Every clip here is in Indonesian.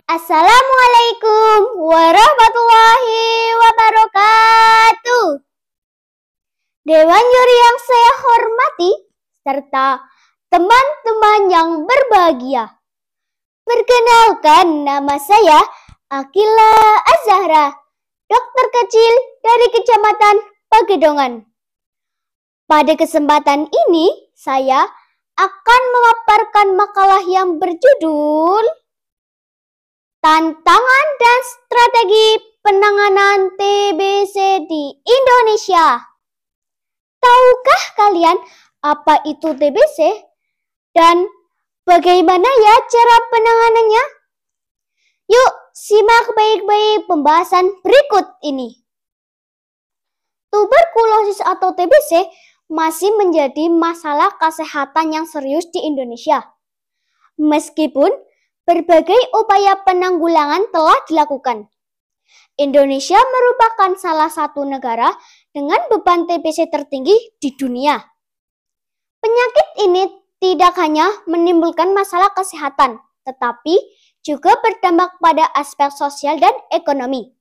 Assalamualaikum warahmatullahi wabarakatuh. Dewan juri yang saya hormati serta teman-teman yang berbahagia. Perkenalkan, nama saya Akila Azahra, dokter kecil dari Kecamatan Pagedongan. Pada kesempatan ini, saya akan memaparkan makalah yang berjudul Tantangan dan Strategi Penanganan TBC di Indonesia. Tahukah kalian apa itu TBC dan bagaimana ya cara penanganannya? Yuk, simak baik-baik pembahasan berikut ini. Tuberkulosis atau TBC masih menjadi masalah kesehatan yang serius di Indonesia. Meskipun berbagai upaya penanggulangan telah dilakukan. Indonesia merupakan salah satu negara dengan beban TBC tertinggi di dunia. Penyakit ini tidak hanya menimbulkan masalah kesehatan, tetapi juga berdampak pada aspek sosial dan ekonomi.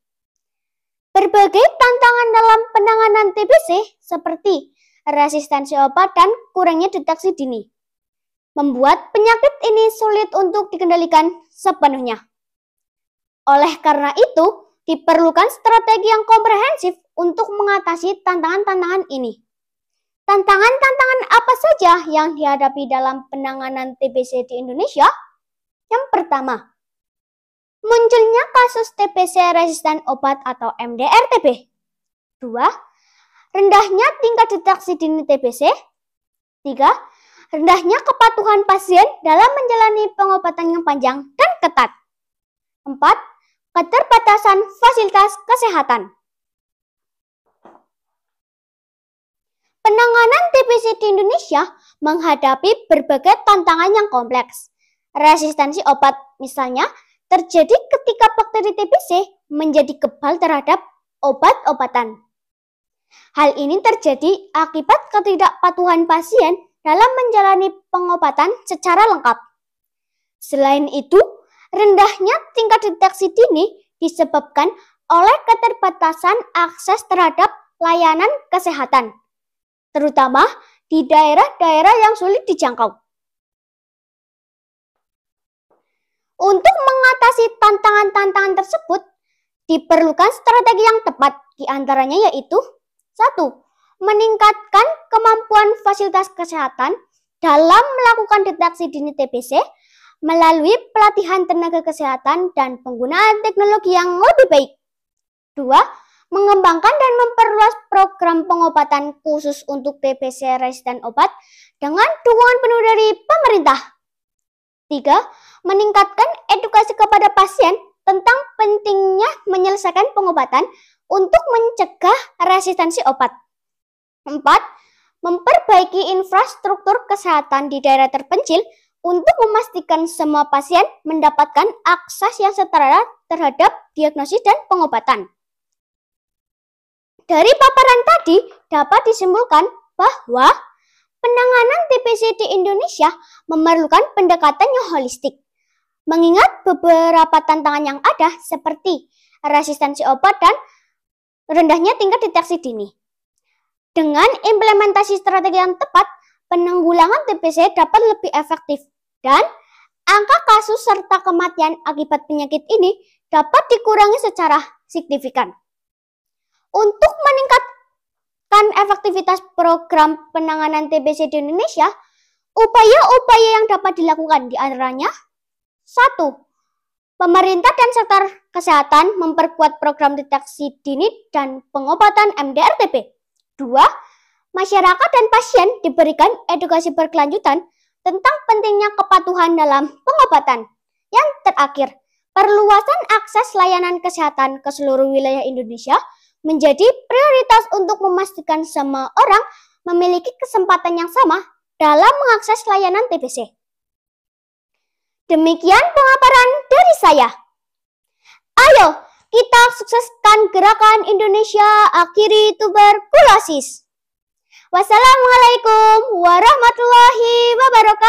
Berbagai tantangan dalam penanganan TBC seperti resistensi obat dan kurangnya deteksi dini membuat penyakit ini sulit untuk dikendalikan sepenuhnya. Oleh karena itu, diperlukan strategi yang komprehensif untuk mengatasi tantangan-tantangan ini. Tantangan-tantangan apa saja yang dihadapi dalam penanganan TBC di Indonesia? Yang pertama, munculnya kasus TBC resisten obat atau MDR-TB. 2. Rendahnya tingkat deteksi dini TBC. 3. Rendahnya kepatuhan pasien dalam menjalani pengobatan yang panjang dan ketat. 4. Keterbatasan fasilitas kesehatan. Penanganan TBC di Indonesia menghadapi berbagai tantangan yang kompleks. Resistensi obat misalnya terjadi ketika bakteri TBC menjadi kebal terhadap obat-obatan. Hal ini terjadi akibat ketidakpatuhan pasien dalam menjalani pengobatan secara lengkap. Selain itu, rendahnya tingkat deteksi dini disebabkan oleh keterbatasan akses terhadap layanan kesehatan, terutama di daerah-daerah yang sulit dijangkau. Untuk mengatasi tantangan-tantangan tersebut, diperlukan strategi yang tepat, di antaranya yaitu 1. Meningkatkan kemampuan fasilitas kesehatan dalam melakukan deteksi dini TBC melalui pelatihan tenaga kesehatan dan penggunaan teknologi yang lebih baik. 2. Mengembangkan dan memperluas program pengobatan khusus untuk TBC resisten obat dengan dukungan penuh dari pemerintah. 3. Meningkatkan edukasi kepada pasien tentang pentingnya menyelesaikan pengobatan untuk mencegah resistensi obat. 4. Memperbaiki infrastruktur kesehatan di daerah terpencil untuk memastikan semua pasien mendapatkan akses yang setara terhadap diagnosis dan pengobatan. Dari paparan tadi dapat disimpulkan bahwa penanganan TBC di Indonesia memerlukan pendekatan yang holistik. Mengingat beberapa tantangan yang ada seperti resistensi obat dan rendahnya tingkat deteksi dini. Dengan implementasi strategi yang tepat, penanggulangan TBC dapat lebih efektif dan angka kasus serta kematian akibat penyakit ini dapat dikurangi secara signifikan. Untuk meningkatkan efektivitas program penanganan TBC di Indonesia, upaya-upaya yang dapat dilakukan di antaranya 1. Pemerintah dan sektor kesehatan memperkuat program deteksi dini dan pengobatan MDR-TB. 2. Masyarakat dan pasien diberikan edukasi berkelanjutan tentang pentingnya kepatuhan dalam pengobatan. Yang terakhir, perluasan akses layanan kesehatan ke seluruh wilayah Indonesia menjadi prioritas untuk memastikan semua orang memiliki kesempatan yang sama dalam mengakses layanan TBC. Demikian pemaparan dari saya. Ayo, kita sukseskan gerakan Indonesia akhiri tuberkulosis. Wassalamualaikum warahmatullahi wabarakatuh.